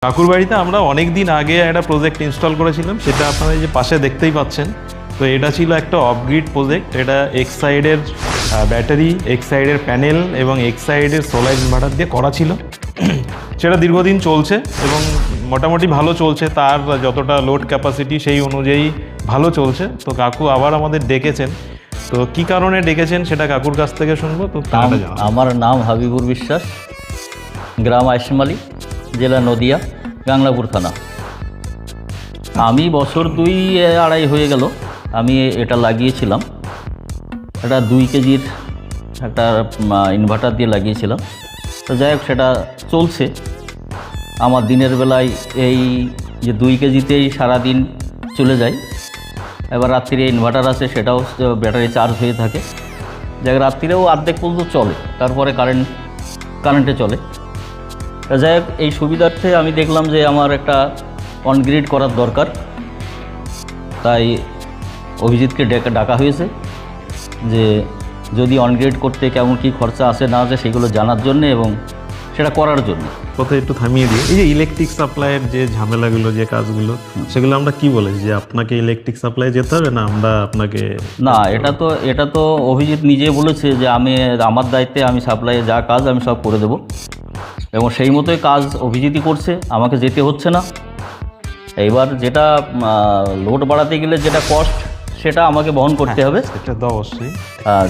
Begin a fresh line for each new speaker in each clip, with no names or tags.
কাকুর বাড়িতে আমরা অনেক দিন আগে একটা প্রজেক্ট ইনস্টল করেছিলাম, সেটা আপনারা এই যে পাশে দেখতেই পাচ্ছেন। তো এটা ছিল একটা অফগ্রিড প্রজেক্ট। এটা এক্সাইডের ব্যাটারি, এক্সাইডের প্যানেল এবং এক্সাইডের সোলার ইনভার্টার দিয়ে করা ছিল। সেটা দীর্ঘদিন চলছে এবং মোটামুটি ভালো চলছে, তার যতটা লোড ক্যাপাসিটি সেই অনুযায়ী ভালো চলছে। তো কাকু আবার আমাদের ডেকেছেন, তো কি কারণে ডেকেছেন সেটা কাকুর কাছ থেকে শুনবো। তো
আমার নাম হাবিবুর বিশ্বাস, গ্রাম আইসমালি, জেলা নদিয়া, গাংলাপুর থানা। আমি বছর 2-2.5 হয়ে গেল আমি এটা লাগিয়েছিলাম। এটা 2 কেজির একটা ইনভার্টার দিয়ে লাগিয়েছিলাম। তো যাই হোক, সেটা চলছে। আমার দিনের বেলায় এই যে 2 কেজিতেই সারাদিন চলে যায়। এবার রাত্রিরে ইনভার্টার আছে, সেটাও ব্যাটারি চার্জ হয়ে থাকে। যাই হোক, রাত্রিরেও অর্ধেক পর্যন্ত চলে, তারপরে কারেন্টে চলে। যাই হোক, এই সুবিধার্থে আমি দেখলাম যে আমার একটা অনগ্রিড করার দরকার। তাই অভিজিৎকে ডাকা হয়েছে যে যদি অনগ্রিড করতে কেমন কী খরচা আসে না আসে সেগুলো জানার জন্য এবং সেটা করার জন্য।
কোথায় একটু থামিয়ে দিই, এই যে ইলেকট্রিক সাপ্লাইয়ের যে ঝামেলাগুলো, যে কাজগুলো, সেগুলো আমরা কি বলেছি যে আপনাকে ইলেকট্রিক সাপ্লাই যেতে হবে না আমরা আপনাকে?
না, এটা তো অভিজিৎ নিজে বলেছে যে আমার দায়িত্বে আমি সাপ্লাইয়ে যা কাজ আমি সব করে দেবো এবং সেই মতোই কাজ অভিজিৎই করছে, আমাকে যেতে হচ্ছে না। এইবার যেটা লোড বাড়াতে গেলে যেটা কস্ট সেটা আমাকে বহন করতে হবে।
সেটা তো অবশ্যই।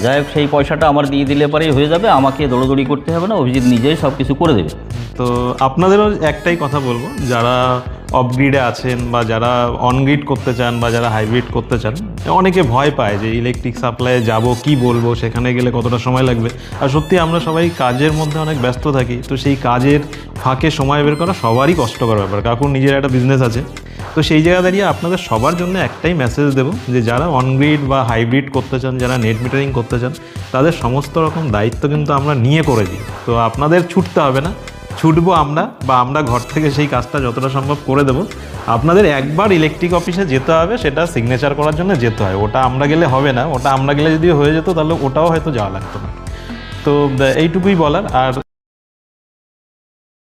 যাই হোক, সেই পয়সাটা আমার দিয়ে দিলে পরেই হয়ে যাবে, আমাকে দৌড়দৌড়ি করতে হবে না, অভিজিৎ নিজেই সব কিছু করে দেবে।
তো আপনাদেরও একটাই কথা বলবো, যারা অফগ্রিডে আছেন বা যারা অনগ্রিড করতে চান বা যারা হাইব্রিড করতে চান, অনেকে ভয় পায় যে ইলেকট্রিক সাপ্লাইয়ে যাব, কি বলবো, সেখানে গেলে কতটা সময় লাগবে। আর সত্যি আমরা সবাই কাজের মধ্যে অনেক ব্যস্ত থাকি, তো সেই কাজের ফাঁকে সময় বের করা সবারই কষ্টকর ব্যাপার। কাকুর নিজের একটা বিজনেস আছে। তো সেই জায়গা দাঁড়িয়ে আপনাদের সবার জন্য একটাই মেসেজ দেবো যে যারা অনগ্রিড বা হাইব্রিড করতে চান, যারা নেট মিটারিং করতে চান, তাদের সমস্ত রকম দায়িত্ব কিন্তু আমরা নিয়ে করে দিই। তো আপনাদের ছুটতে হবে না, ছুটবো আমরা, বা আমরা ঘর থেকে সেই কাজটা যতটা সম্ভব করে দেবো। আপনাদের একবার ইলেকট্রিক অফিসে যেতে হবে, সেটা সিগনেচার করার জন্য যেতে হয়। ওটা আমরা গেলে হবে না, ওটা আমরা গেলে যদি হয়ে যেত তাহলে ওটাও হয়তো যাওয়া লাগতো না। তো এইটুকুই বলার। আর